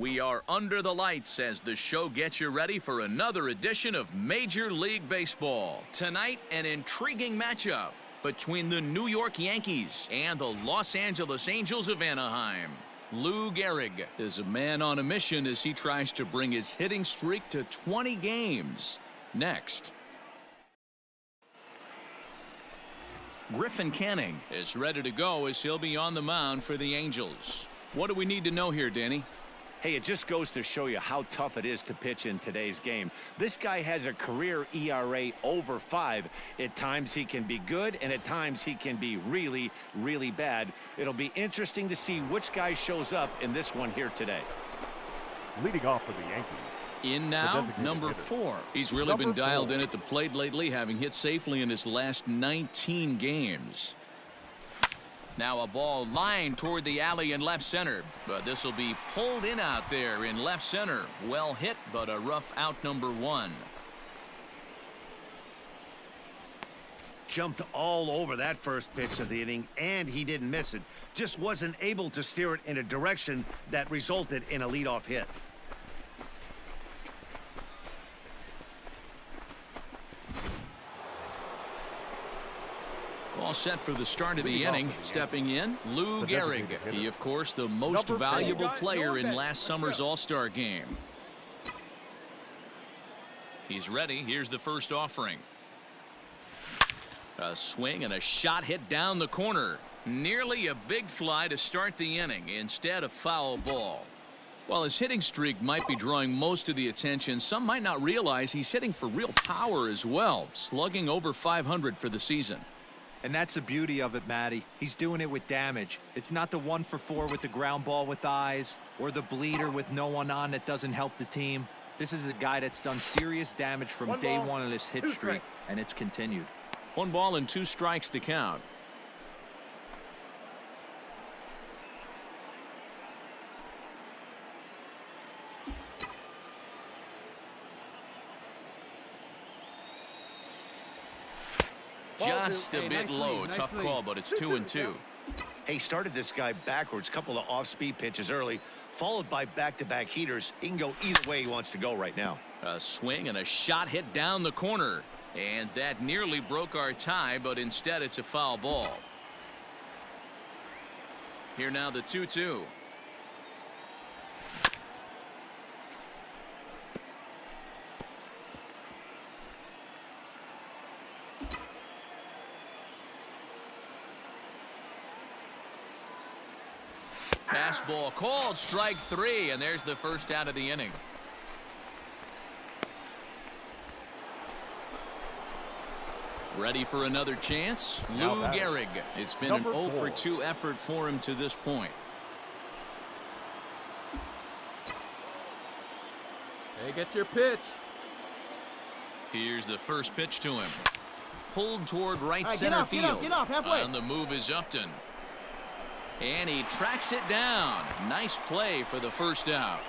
We are under the lights as the show gets you ready for another edition of Major League Baseball. Tonight, an intriguing matchup between the New York Yankees and the Los Angeles Angels of Anaheim. Lou Gehrig is a man on a mission as he tries to bring his hitting streak to 20 games. Next. Griffin Canning is ready to go as he'll be on the mound for the Angels. What do we need to know here, Danny? Hey, it just goes to show you how tough it is to pitch in today's game. This guy has a career ERA over 5. At times he can be good, and at times he can be really, really bad. It'll be interesting to see which guy shows up in this one here today. Leading off for the Yankees. In now, number 4. He's really been dialed in at the plate lately, having hit safely in his last 19 games. Now a ball lined toward the alley in left center, but this will be pulled in out there in left center. Well hit, but a rough out, number 1. Jumped all over that first pitch of the inning, and he didn't miss it. Just wasn't able to steer it in a direction that resulted in a leadoff hit. All set for the start of the inning. Stepping in, Lou Gehrig. He, of course, the most valuable player in last summer's All-Star game. He's ready. Here's the first offering. A swing and a shot hit down the corner. Nearly a big fly to start the inning. Instead, a foul ball. While his hitting streak might be drawing most of the attention, some might not realize he's hitting for real power as well, slugging over 500 for the season. And that's the beauty of it, Matty. He's doing it with damage. It's not the 1-for-4 with the ground ball with eyes or the bleeder with no one on that doesn't help the team. This is a guy that's done serious damage from day one of this hit streak, and it's continued. 1 ball and 2 strikes to count. Just a bit low. Tough call, but it's 2-2. Hey, started this guy backwards. Couple of off-speed pitches early, followed by back-to-back heaters. He can go either way he wants to go right now. A swing and a shot hit down the corner. And that nearly broke our tie, but instead it's a foul ball. Here now the 2-2. Fastball called, strike 3, and there's the first out of the inning. Ready for another chance? Lou Gehrig. It's been an 0-for-2 effort for him to this point. Hey, get your pitch. Here's the first pitch to him. Pulled toward right center field. Get up, halfway. On the move is Upton. And he tracks it down. Nice play for the first out.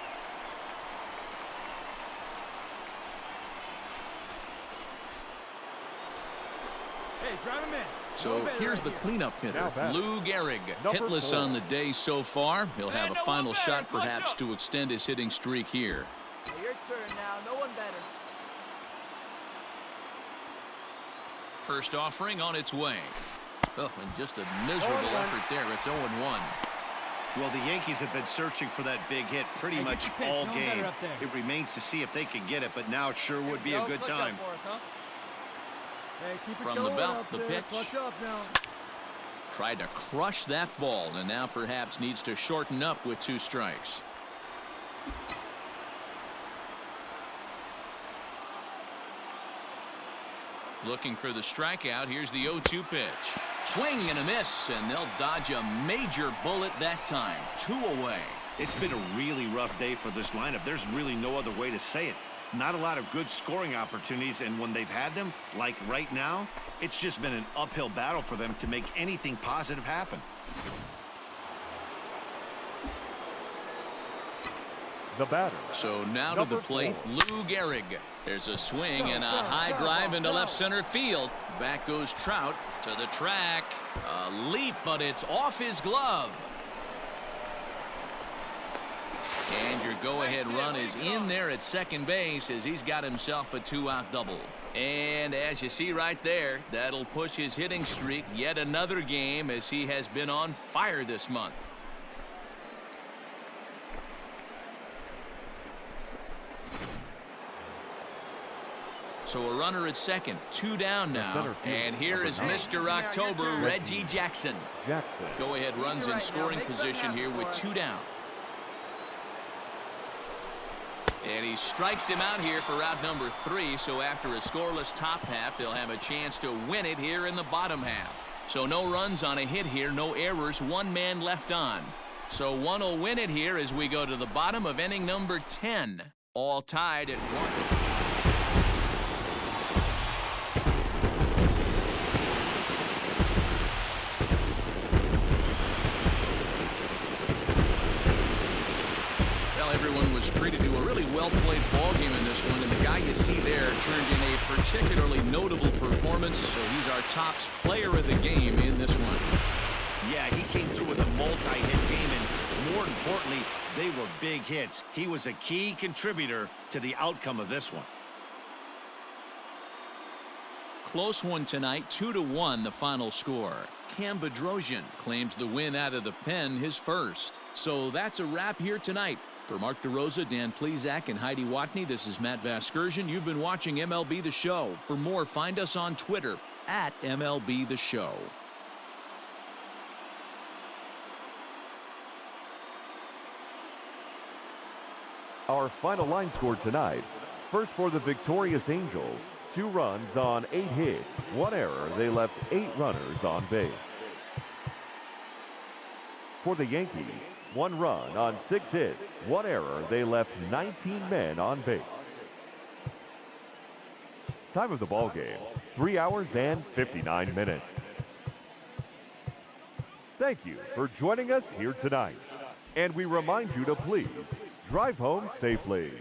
Hey, drive him in. So here's the cleanup hitter, Lou Gehrig. Hitless on the day so far. He'll have a final shot perhaps to extend his hitting streak here. Your turn now. No one better. First offering on its way. Oh, and just a miserable effort there. It's 0-1. Well, the Yankees have been searching for that big hit pretty much all game. It remains to see if they can get it, but now it sure would be a good time. From the belt, the pitch. Tried to crush that ball, and now perhaps needs to shorten up with 2 strikes. Looking for the strikeout. Here's the 0-2 pitch. Swing and a miss, and they'll dodge a major bullet that time. 2 away. It's been a really rough day for this lineup. There's really no other way to say it. Not a lot of good scoring opportunities, and when they've had them, like right now, it's just been an uphill battle for them to make anything positive happen. The batter. So now to the plate, Lou Gehrig. There's a swing and a high drive into left center field. Back goes Trout to the track. A leap, but it's off his glove. And you're Your go-ahead run is in there at second base as he's got himself a 2-out double. And as you see right there, that'll push his hitting streak yet another game as he has been on fire this month. So a runner at second, 2 down now. And here is Mr. October, Reggie Jackson. Go-ahead runs in scoring position here with 2 down. And he strikes him out here for out number 3. So after a scoreless top half, they'll have a chance to win it here in the bottom half. So no runs on a hit here, no errors, 1 man left on. So one will win it here as we go to the bottom of inning number 10. All tied at 1. Everyone was treated to a really well-played ball game in this one, and the guy you see there turned in a particularly notable performance, so he's our top player of the game in this one. Yeah, he came through with a multi-hit game, and more importantly, they were big hits. He was a key contributor to the outcome of this one. Close one tonight, 2-1 the final score. Cam Bedrosian claims the win out of the pen, his first. So that's a wrap here tonight. For Mark DeRosa, Dan Plesac, and Heidi Watney, this is Matt Vasgersian. You've been watching MLB The Show. For more, find us on Twitter at MLB The Show. Our final line score tonight. First for the victorious Angels, 2 runs on 8 hits, 1 error. They left 8 runners on base. For the Yankees, 1 run on 6 hits, 1 error. They left 19 men on base. Time of the ball game, 3 hours and 59 minutes. Thank you for joining us here tonight. And we remind you to please drive home safely.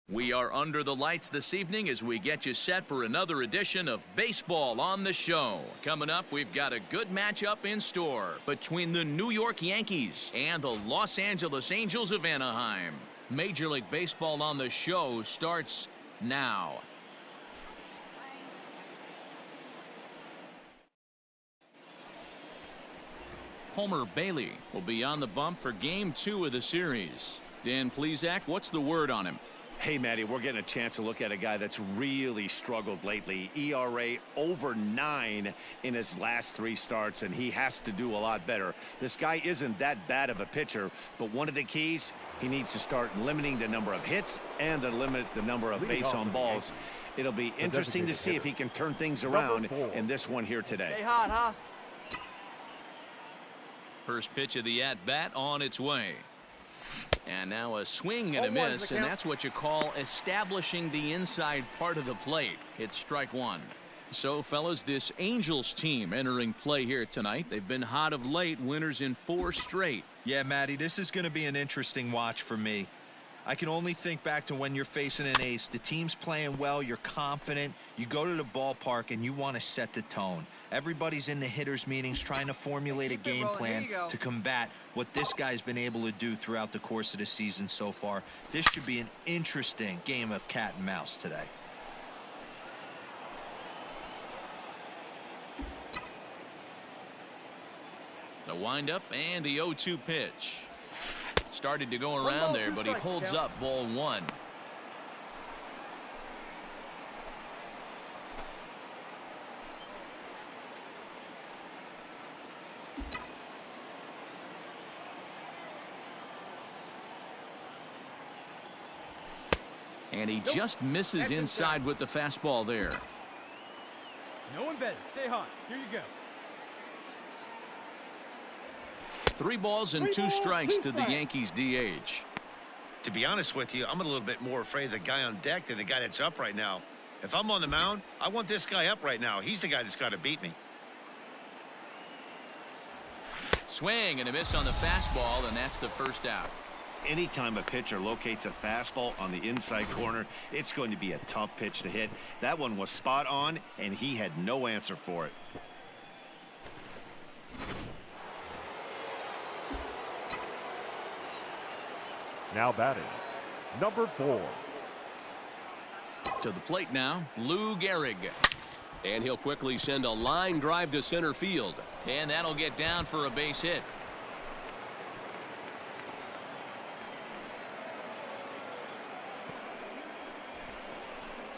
We are under the lights this evening as we get you set for another edition of Baseball on the Show. Coming up, we've got a good matchup in store between the New York Yankees and the Los Angeles Angels of Anaheim. Major League Baseball on the Show starts now. Homer Bailey will be on the bump for Game 2 of the series. Dan Plesac, what's the word on him? Hey, Matty, we're getting a chance to look at a guy that's really struggled lately. ERA over 9 in his last 3 starts, and he has to do a lot better. This guy isn't that bad of a pitcher, but one of the keys, he needs to start limiting the number of hits and to limit the number of base on balls. It'll be interesting to see if he can turn things around in this one here today. Stay hot, huh? First pitch of the at-bat on its way. And now a swing and a miss, and that's what you call establishing the inside part of the plate. It's strike 1. So, fellas, this Angels team entering play here tonight. They've been hot of late, winners in 4 straight. Yeah, Matty, this is going to be an interesting watch for me. I can only think back to when you're facing an ace. The team's playing well, you're confident, you go to the ballpark and you want to set the tone. Everybody's in the hitters meetings trying to formulate a game plan to combat what this guy's been able to do throughout the course of the season so far. This should be an interesting game of cat and mouse today. The windup and the 0-2 pitch. Started to go around there, but he holds up ball one. And he just misses inside with the fastball there. No one better. Stay hot. Here you go. 3 balls and 2 strikes to the Yankees DH. To be honest with you, I'm a little bit more afraid of the guy on deck than the guy that's up right now. If I'm on the mound, I want this guy up right now. He's the guy that's got to beat me. Swing and a miss on the fastball, and that's the first out. Anytime a pitcher locates a fastball on the inside corner, it's going to be a tough pitch to hit. That one was spot on, and he had no answer for it. Now batting, number 4. To the plate now, Lou Gehrig. And he'll quickly send a line drive to center field. And that'll get down for a base hit.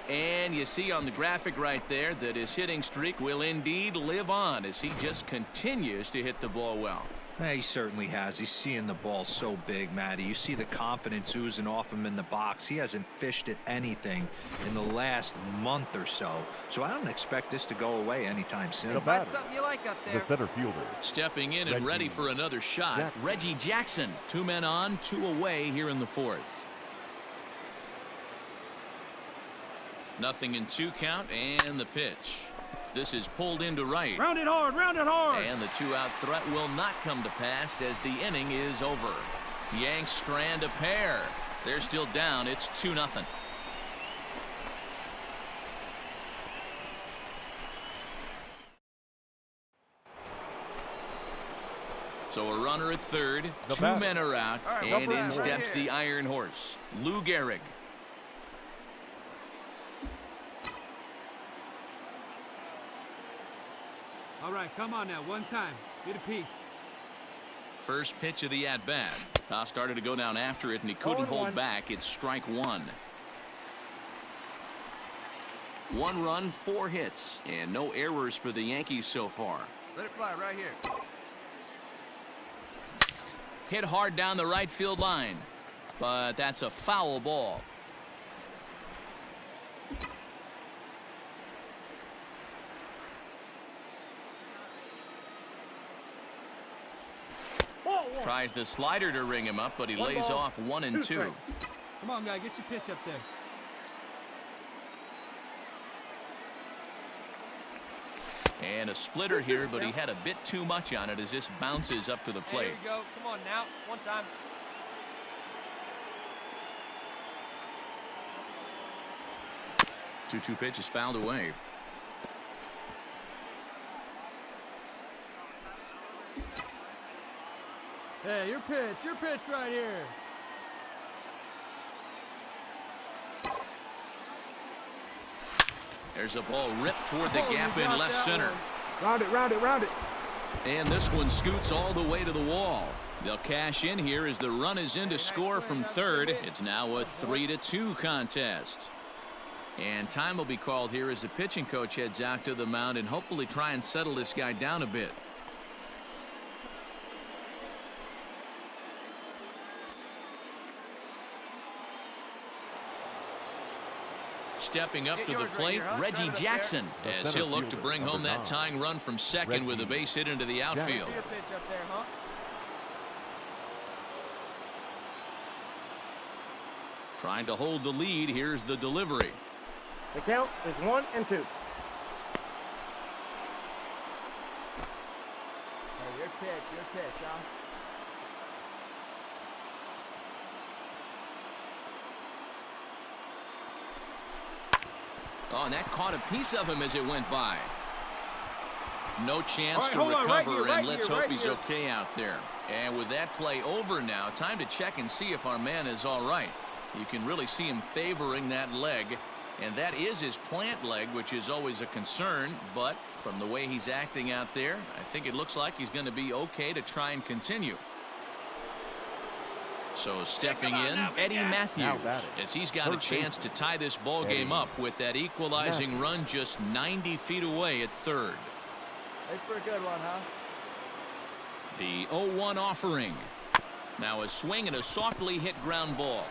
And you see on the graphic right there that his hitting streak will indeed live on as he just continues to hit the ball well. Yeah, he certainly has. He's seeing the ball so big, Matty. You see the confidence oozing off him in the box. He hasn't fished at anything in the last month or so. So I don't expect this to go away anytime soon. That's something you like up there. The center fielder. Stepping in and ready for another shot, Reggie Jackson. 2 men on, 2 away here in the 4th. Nothing in 2 count, and the pitch. This is pulled into right. Round it hard, round it hard. And the 2-out threat will not come to pass as the inning is over. Yanks strand a pair. They're still down. It's 2-0. So a runner at third. 2 men are out, and in steps the Iron Horse, Lou Gehrig. All right, come on now, one time. Get a piece. First pitch of the at-bat. Started to go down after it, and he couldn't hold back. It's strike 1. 1 run, 4 hits, and no errors for the Yankees so far. Let it fly right here. Hit hard down the right field line, but that's a foul ball. Tries the slider to ring him up, but he lays off 1 and 2. Come on, guy, get your pitch up there. And a splitter here, but he had a bit too much on it as this bounces up to the plate. There you go. Come on now. One time. Two pitch is fouled away. Hey, your pitch right here. There's a ball ripped toward the gap in left center. Round it, round it, round it. And this one scoots all the way to the wall. They'll cash in here as the run is in to score from third. It's now a 3-2 contest. And time will be called here as the pitching coach heads out to the mound and hopefully try and settle this guy down a bit. Stepping up to the plate, Reggie Jackson, as he'll look to bring home that tying run from second with a base hit into the outfield. Trying to hold the lead. Here's the delivery. The count is 1 and 2. Hey, your pitch, huh? Oh, and that caught a piece of him as it went by. No chance to recover, and let's hope he's okay out there. And with that play over now, time to check and see if our man is all right. You can really see him favoring that leg And that is his plant leg, which is always a concern. But from the way he's acting out there, I think it looks like he's going to be okay to try and continue. So stepping in, Eddie Matthews, as he's got a chance to tie this ball game up with that equalizing run just 90 feet away at third. Thanks for a good one, huh? The 0-1 offering. Now a swing and a softly hit ground ball.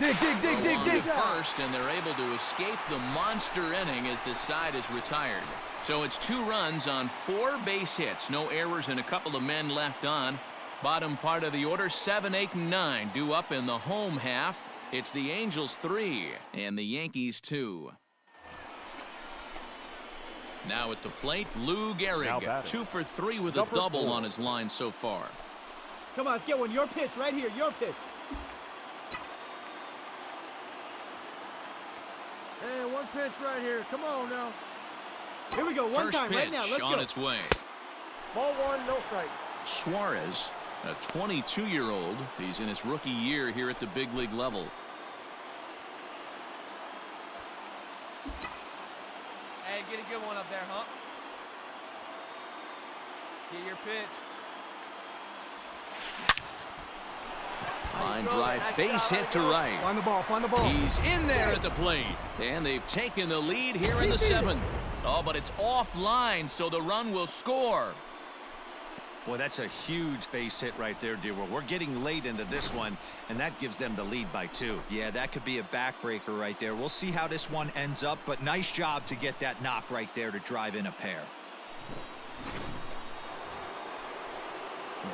Dig, dig, dig, dig, dig. First, and they're able to escape the monster inning as the side is retired. So it's 2 runs on 4 base hits. No errors and a couple of men left on. Bottom part of the order, 7, 8, and 9 due up in the home half. It's the Angels 3 and the Yankees 2. Now at the plate, Lou Gehrig, 2 for 3 with a double on his line so far. Come on, let's get one. Your pitch right here. Your pitch. Hey, one pitch right here. Come on now. Here we go. One First time pitch right now. Let's on go. its way. Ball one, no strike. Suarez, a 22-year-old. He's in his rookie year here at the big league level. Hey, get a good one up there, huh? Get your pitch. Line drive, base hit to right. Find the ball. Find the ball. He's in there at the plate. And they've taken the lead here in the 7th. Oh, but it's offline, so the run will score. Boy, that's a huge base hit right there, Dewar. We're getting late into this one, and that gives them the lead by 2. Yeah, that could be a backbreaker right there. We'll see how this one ends up, but nice job to get that knock right there to drive in a pair.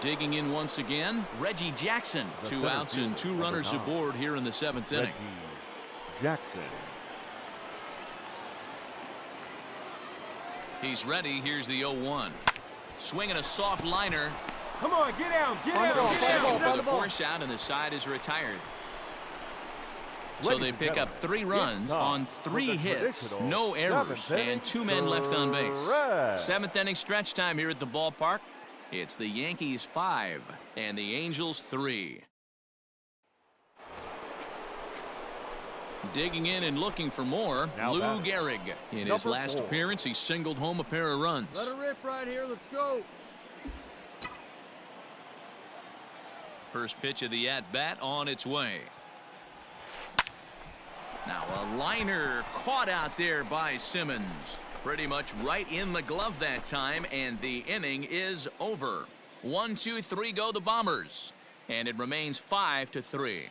Digging in once again, Reggie Jackson. 2 outs and 2 runners aboard here in the 7th inning. Jackson. He's ready. Here's the 0-1. Swinging a soft liner. Come on, get down. Get down. Get Checking down. for the force out, and the side is retired. So they pick up 3 runs on 3 hits, no errors, and 2 men left on base. 7th inning stretch time here at the ballpark. It's the Yankees 5 and the Angels 3. Digging in and looking for more, Lou Gehrig. In his last appearance, he singled home a pair of runs. Let it rip right here. Let's go. First pitch of the at-bat on its way. Now a liner caught out there by Simmons. Pretty much right in the glove that time, and the inning is over. 1, 2, 3 go the Bombers, and it remains 5-3.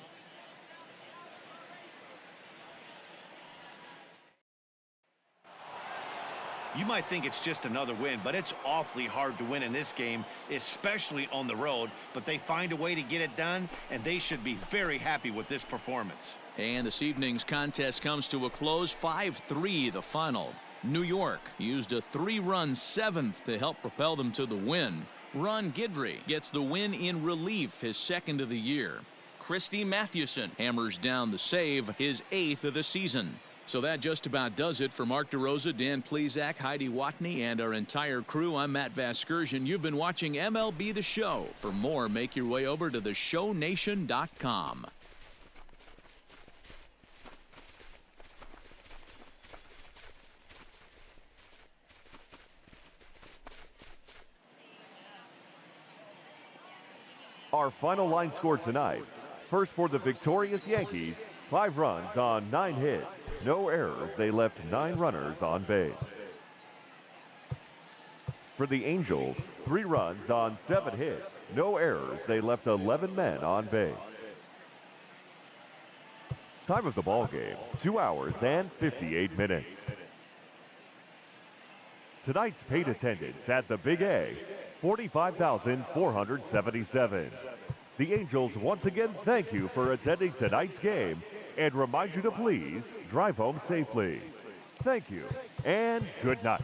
You might think it's just another win, but it's awfully hard to win in this game, especially on the road. But they find a way to get it done, and they should be very happy with this performance. And this evening's contest comes to a close, 5-3 the final. New York used a 3-run 7th to help propel them to the win. Ron Guidry gets the win in relief, his 2nd of the year. Christy Mathewson hammers down the save, his 8th of the season. So that just about does it for Mark DeRosa, Dan Plesac, Heidi Watney, and our entire crew. I'm Matt Vasgersian. You've been watching MLB The Show. For more, make your way over to theshownation.com. Our final line score tonight. First for the victorious Yankees, 5 runs on 9 hits. No errors. They left 9 runners on base. For the Angels, 3 runs on 7 hits. No errors. They left 11 men on base. Time of the ball game, 2 hours and 58 minutes. Tonight's paid attendance at the Big A, 45,477. The Angels once again thank you for attending tonight's game and remind you to please drive home safely. Thank you and good night.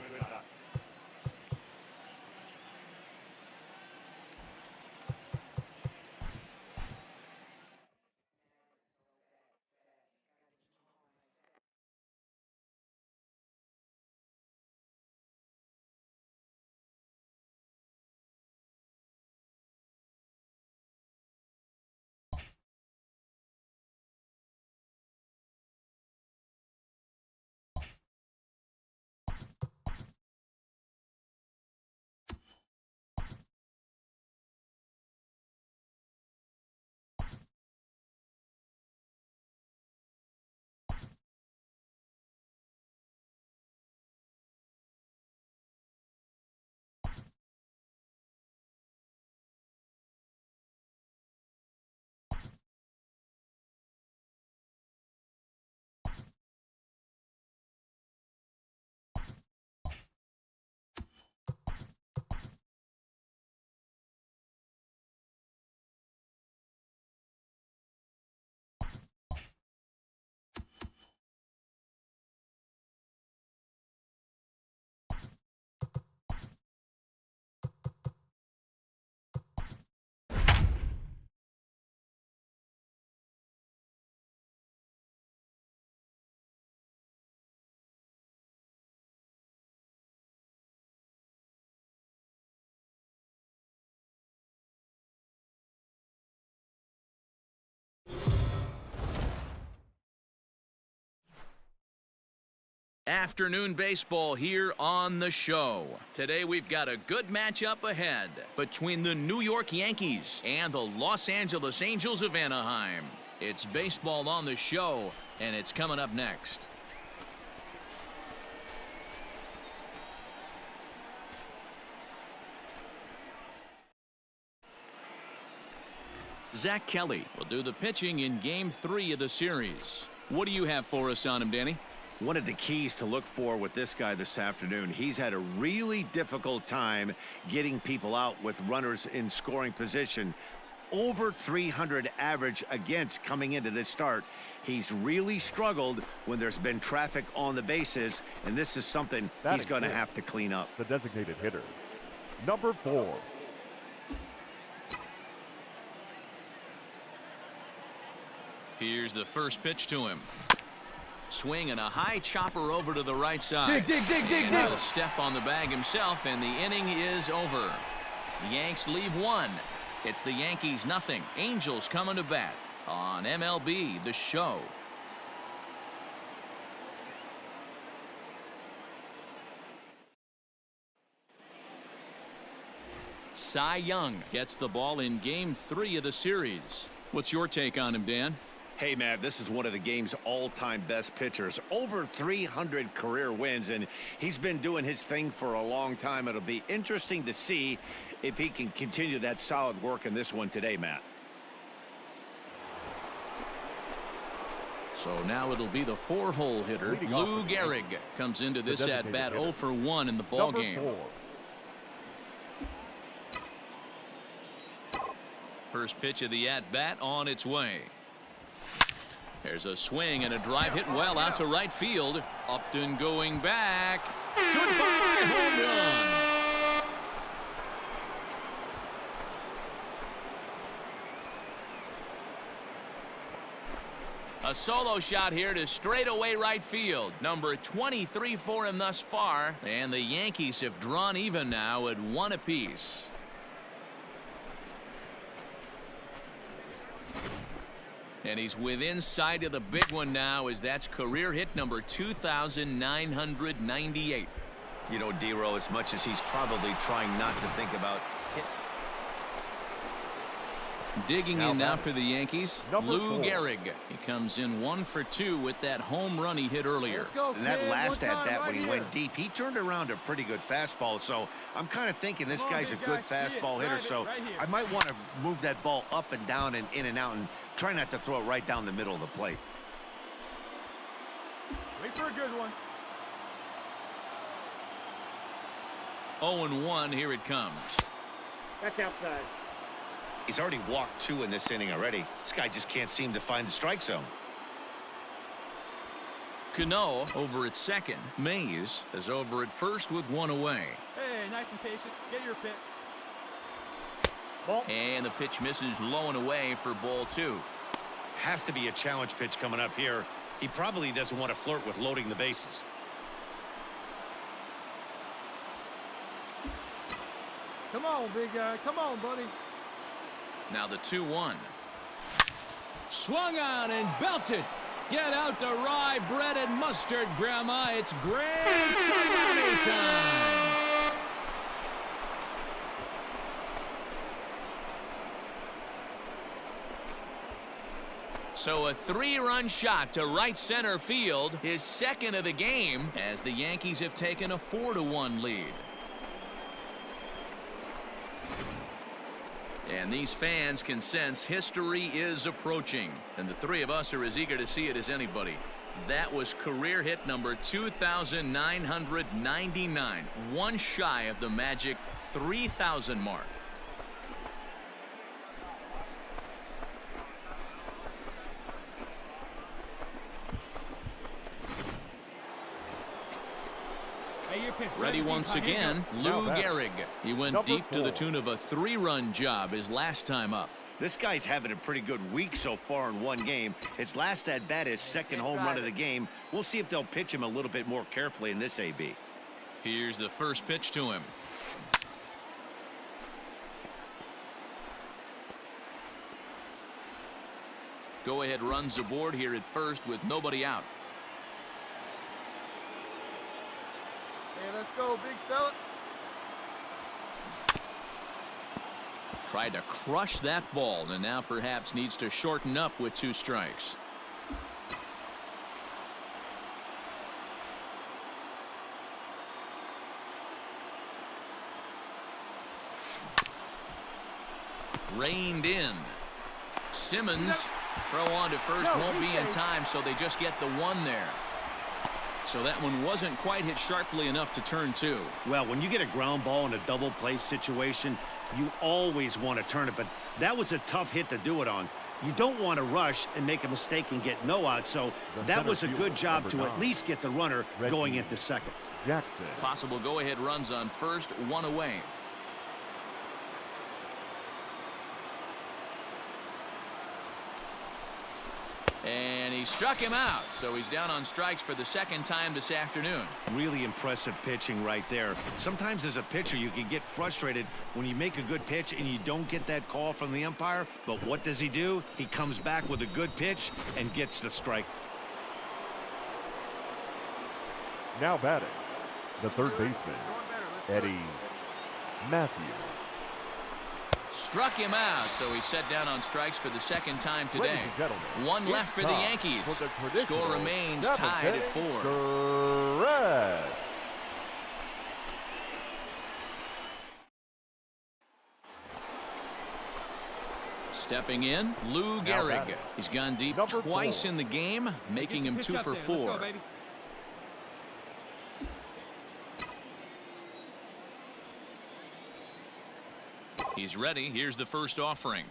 Afternoon baseball here on the show. Today we've got a good matchup ahead between the New York Yankees and the Los Angeles Angels of Anaheim. It's baseball on the show, and it's coming up next. Zach Kelly will do the pitching in Game 3 of the series. What do you have for us on him, Danny? One of the keys to look for with this guy this afternoon, he's had a really difficult time getting people out with runners in scoring position. Over 300 average against coming into this start. He's really struggled when there's been traffic on the bases, and this is something he's going to have to clean up. The designated hitter, number 4. Here's the first pitch to him. Swing and a high chopper over to the right side. Dig. And he'll step on the bag himself, and the inning is over. The Yanks leave 1. It's the Yankees nothing. Angels coming to bat on MLB The Show. Cy Young gets the ball in Game 3 of the series. What's your take on him, Dan? Hey, man, this is one of the game's all-time best pitchers. Over 300 career wins, and he's been doing his thing for a long time. It'll be interesting to see if he can continue that solid work in this one today, Matt. So now it'll be the 4-hole hitter. Lou Gehrig comes into this at-bat 0 for 1 in the ball game. 4. First pitch of the at-bat on its way. There's a swing and a drive hit well out to right field. Upton going back. Goodbye, home run. A solo shot here to straightaway right field. Number 23 for him thus far. And the Yankees have drawn even now at 1 apiece. And he's within sight of the big one now, as that's career hit number 2,998. You know, D-Row, as much as he's probably trying not to think about hit. Digging in now for the Yankees, Lou 4. Gehrig. He comes in 1 for 2 with that home run he hit earlier. Let's go, And that kid. last One time at-bat right when he here. went deep, he turned around a pretty good fastball. So I'm kind of thinking this Come on, guy's a big good guy. See it. fastball hitter. Drive it So right here. I might want to move that ball up and down and in and out and try not to throw it right down the middle of the plate. Wait for a good one. 0-1, here it comes. Back outside. He's already walked 2 in this inning already. This guy just can't seem to find the strike zone. Cano over at second. Mays is over at first with 1 away. Hey, nice and patient. Get your pitch. Ball. And the pitch misses low and away for ball 2. Has to be a challenge pitch coming up here. He probably doesn't want to flirt with loading the bases. Come on, big guy. Come on, buddy. Now the 2-1. Swung on and belted. Get out the rye bread and mustard, Grandma. It's grand salami time. So a 3-run shot to right center field, his second of the game, as the Yankees have taken a 4-1 lead. And these fans can sense history is approaching, and the 3 of us are as eager to see it as anybody. That was career hit number 2,999, 1 shy of the magic 3,000 mark. Ready once again, Lou Gehrig. He went deep to the tune of a 3-run job his last time up. This guy's having a pretty good week so far in one game. His last at-bat is second home run of the game. We'll see if they'll pitch him a little bit more carefully in this AB. Here's the first pitch to him. Go-ahead runs aboard here at first with nobody out. go, big fella. Tried to crush that ball and now perhaps needs to shorten up with 2 strikes. Reined in. Simmons throw on to first won't be in time, so they just get the 1 there. So that one wasn't quite hit sharply enough to turn 2. Well, when you get a ground ball in a double play situation, you always want to turn it, but that was a tough hit to do it on. You don't want to rush and make a mistake and get no out, so that was a good job to at least get the runner going into second. Jackson. Possible go-ahead runs on first, 1 away. And he struck him out, so he's down on strikes for the 2nd time this afternoon. Really impressive pitching right there. Sometimes as a pitcher, you can get frustrated when you make a good pitch and you don't get that call from the umpire. But what does he do? He comes back with a good pitch and gets the strike. Now batting, the third baseman, Eddie Matthews. Struck him out, so he's set down on strikes for the 2nd time today. Ladies and gentlemen, 1 left for the Yankees. Score remains tied at 4. Correct. Stepping in, Lou Gehrig. He's gone deep twice 4. in the game, making him 2 for 4. Let's go, baby. He's ready. Here's the first offering.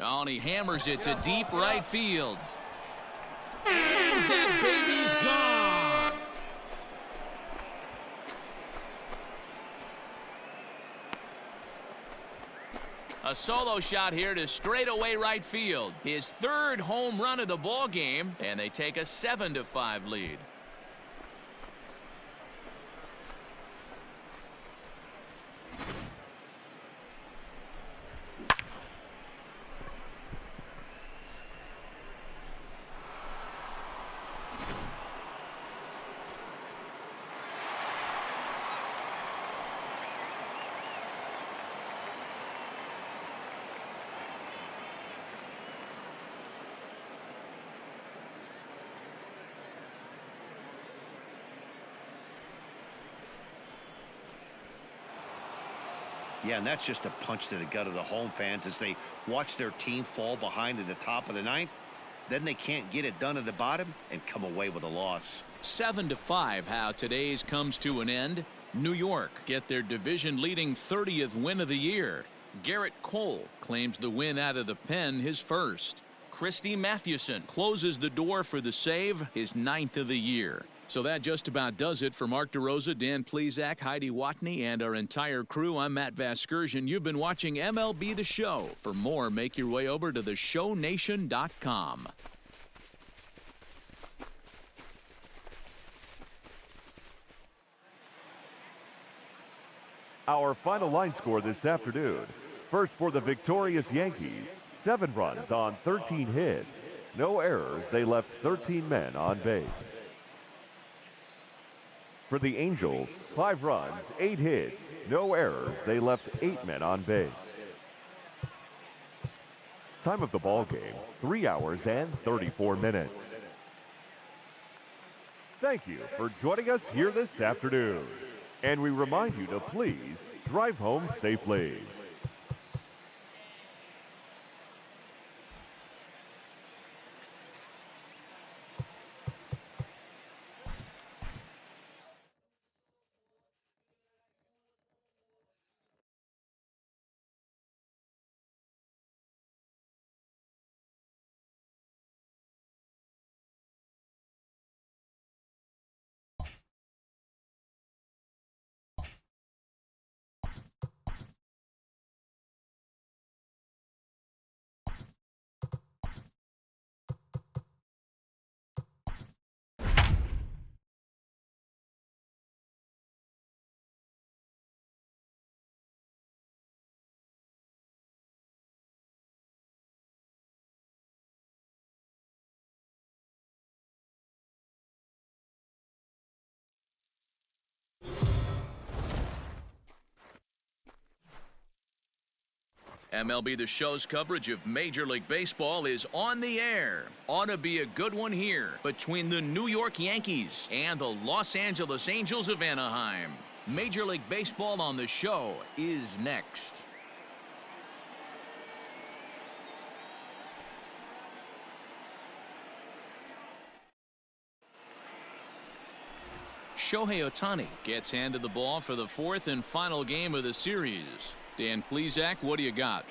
Oh, and he hammers it to deep right field. And that baby's gone. A solo shot here to straightaway right field. His 3rd home run of the ball game, and they take a 7-5 lead. Yeah, and that's just a punch to the gut of the home fans as they watch their team fall behind at the top of the 9th. Then they can't get it done at the bottom and come away with a loss. 7-5 how today's comes to an end. New York get their division-leading 30th win of the year. Garrett Cole claims the win out of the pen, his first. Christy Mathewson closes the door for the save, his 9th of the year. So that just about does it for Mark DeRosa, Dan Plesac, Heidi Watney, and our entire crew. I'm Matt Vasgersian. You've been watching MLB The Show. For more, make your way over to theshownation.com. Our final line score this afternoon. First for the victorious Yankees, 7 runs on 13 hits. No errors. They left 13 men on base. For the Angels, 5 runs, 8 hits, no errors. They left 8 men on base. Time of the ball game, 3 hours and 34 minutes. Thank you for joining us here this afternoon. And we remind you to please drive home safely. MLB The Show's coverage of Major League Baseball is on the air. Ought to be a good one here between the New York Yankees and the Los Angeles Angels of Anaheim. Major League Baseball on The Show is next. Shohei Ohtani gets handed the ball for the fourth and final game of the series. Dan Plesac, what do you got?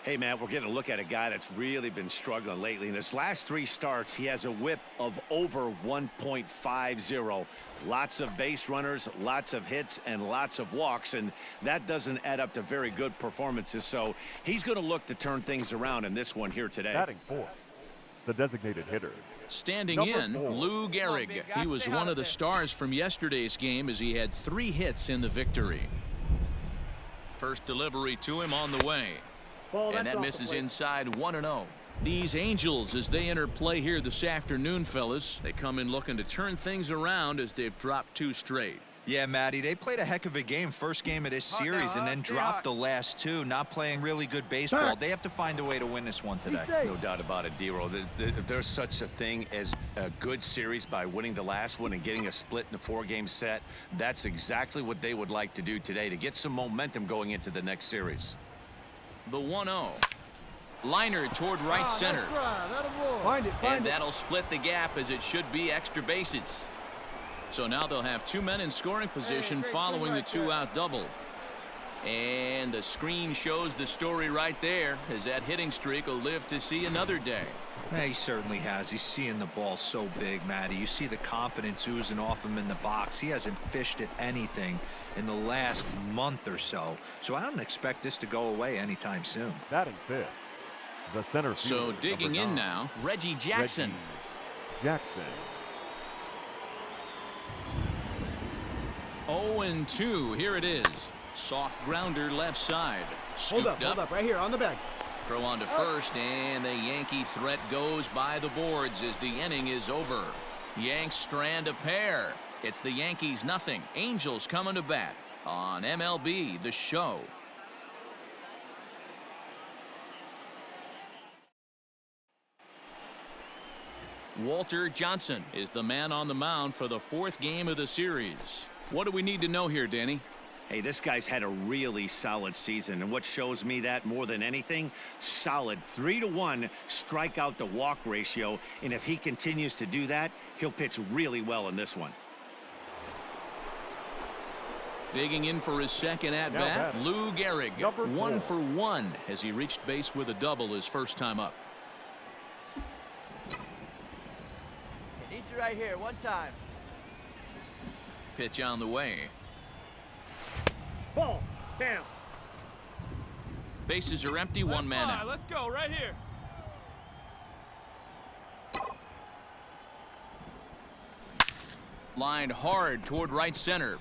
Hey, Matt, we're getting a look at a guy that's really been struggling lately. In his last 3 starts, he has a whip of over 1.50. Lots of base runners, lots of hits, and lots of walks, and that doesn't add up to very good performances. So he's going to look to turn things around in this one here today. Batting fourth, the designated hitter. Standing Number in, 4. Lou Gehrig. He was one of the stars from yesterday's game as he had 3 hits in the victory. First delivery to him on the way. Ball, And that misses inside 1-0. These Angels, as they enter play here this afternoon, fellas, they come in looking to turn things around as they've dropped 2 straight. Yeah, Matty, they played a heck of a game first game of this series and then dropped the last 2, not playing really good baseball. They have to find a way to win this one today. No doubt about it, D-Roll. If there's such a thing as a good series by winning the last one and getting a split in a 4-game set, that's exactly what they would like to do today to get some momentum going into the next series. The 1-0. Liner toward right center. And that'll split the gap as it should be extra bases. So now they'll have 2 men in scoring position following the 2-out double. And the screen shows the story right there as that hitting streak will live to see another day. Yeah, he certainly has. He's seeing the ball so big, Matty. You see the confidence oozing off him in the box. He hasn't fished at anything in the last month or so. So I don't expect this to go away anytime soon. Batting fifth, the center fielder. So digging in now, Reggie Jackson. Jackson. 0-2. Here it is. Soft grounder left side. Hold up, right here on the bag. Throw on to first, and the Yankee threat goes by the boards as the inning is over. Yanks strand a pair. It's the Yankees nothing. Angels coming to bat on MLB The Show. Walter Johnson is the man on the mound for the 4th game of the series. What do we need to know here, Danny? Hey, this guy's had a really solid season, and what shows me that more than anything, solid 3-to-1 strikeout to walk ratio, and if he continues to do that, he'll pitch really well in this one. Digging in for his second at-bat, Lou Gehrig. 1 for 1 as he reached base with a double his first time up. Need you right here, one time. Pitch on the way. Ball, down. Bases are empty, 1 man out. Let's go right here. Lined hard toward right center.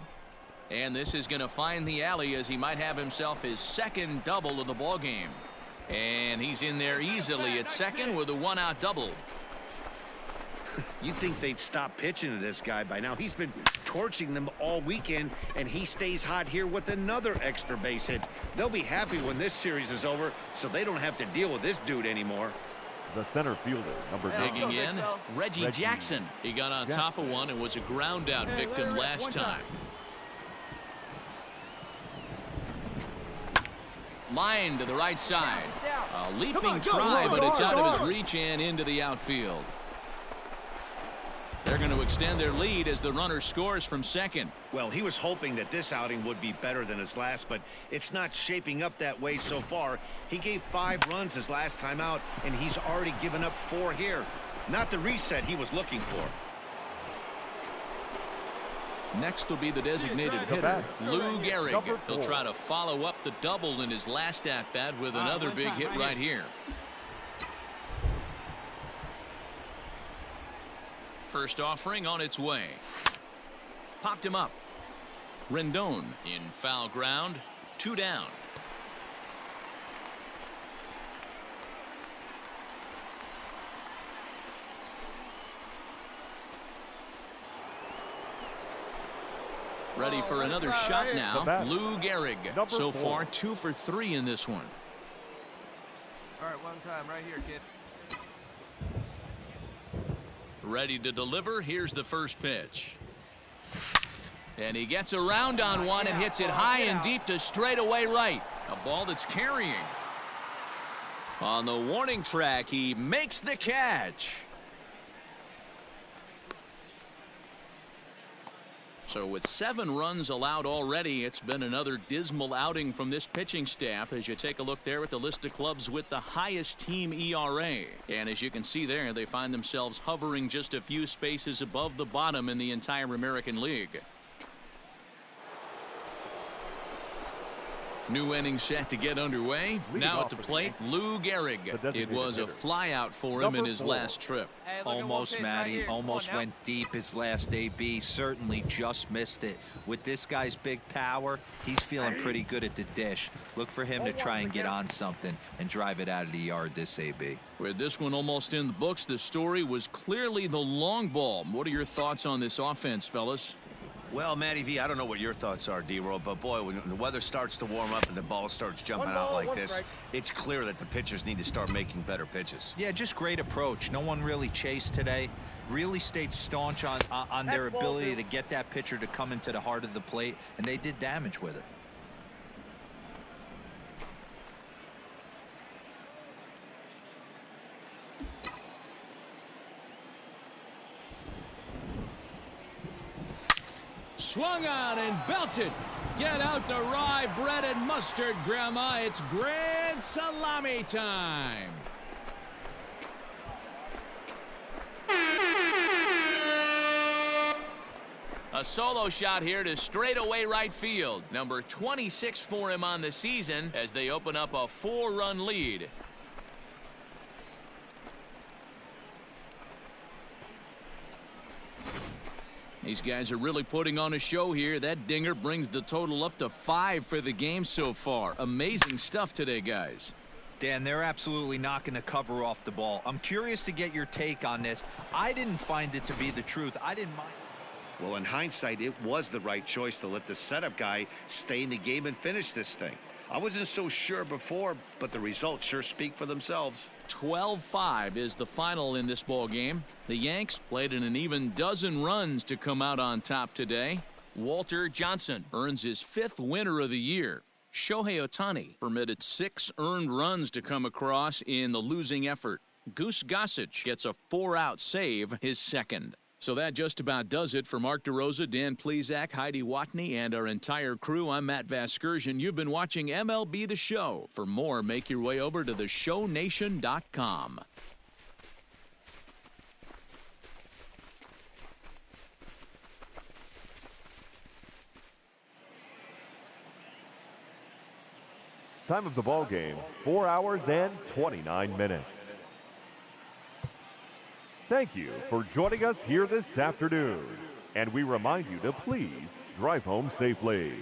And this is going to find the alley as he might have himself his 2nd double of the ball game. And he's in there easily at second with a 1-out double. You'd think they'd stop pitching to this guy by now. He's been torching them all weekend, and he stays hot here with another extra base hit. They'll be happy when this series is over, so they don't have to deal with this dude anymore. The center fielder, number 9. Digging in, Reggie Jackson. He got on top of one and was a ground out victim last time. Line to the right side. A leaping try, but it's out of his reach and into the outfield. They're going to extend their lead as the runner scores from second. Well, he was hoping that this outing would be better than his last, but it's not shaping up that way so far. He gave 5 runs his last time out, and he's already given up 4 here. Not the reset he was looking for. Next will be the designated hitter, Lou Gehrig. He'll try to follow up the double in his last at-bat with another big hit right here. First offering on its way. Popped him up. Rendon in foul ground. 2 down. Ready for another shot now. Lou Gehrig. So far 2 for 3 in this one. All right, one time right here, kid. Ready to deliver. Here's the first pitch. And he gets around on one and hits it high and deep to straightaway right. A ball that's carrying. On the warning track, he makes the catch. So with 7 runs allowed already, it's been another dismal outing from this pitching staff as you take a look there at the list of clubs with the highest team ERA. And as you can see there, they find themselves hovering just a few spaces above the bottom in the entire American League. New inning set to get underway. Now at the plate, Lou Gehrig. It was a flyout for him in his last trip. Almost, Matty. Almost went deep his last AB. Certainly just missed it. With this guy's big power, he's feeling pretty good at the dish. Look for him to try and get on something and drive it out of the yard this AB. With this one almost in the books, the story was clearly the long ball. What are your thoughts on this offense, fellas? Well, Matty V, I don't know what your thoughts are, D-Roll, but boy, when the weather starts to warm up and the ball starts jumping out like this, it's clear that the pitchers need to start making better pitches. Yeah, just great approach. No one really chased today. Really stayed staunch on their ability to get that pitcher to come into the heart of the plate, and they did damage with it. Swung on and belted. Get out the rye bread and mustard, Grandma. It's grand salami time. A solo shot here to straightaway right field. Number 26 for him on the season as they open up a 4-run lead. These guys are really putting on a show here. That dinger brings the total up to 5 for the game so far. Amazing stuff today, guys. Dan, they're absolutely not going to cover off the ball. I'm curious to get your take on this. I didn't find it to be the truth. I didn't mind. Well, in hindsight, it was the right choice to let the setup guy stay in the game and finish this thing. I wasn't so sure before, but the results sure speak for themselves. 12-5 is the final in this ball game. The Yanks played in an even dozen runs to come out on top today. Walter Johnson earns his 5th winner of the year. Shohei Ohtani permitted 6 earned runs to come across in the losing effort. Goose Gossage gets a 4-out save, his 2nd. So that just about does it for Mark DeRosa, Dan Plesac, Heidi Watney, and our entire crew. I'm Matt Vasgersian. You've been watching MLB The Show. For more, make your way over to theshownation.com. Time of the ball game, 4 hours and 29 minutes. Thank you for joining us here this afternoon, and we remind you to please drive home safely.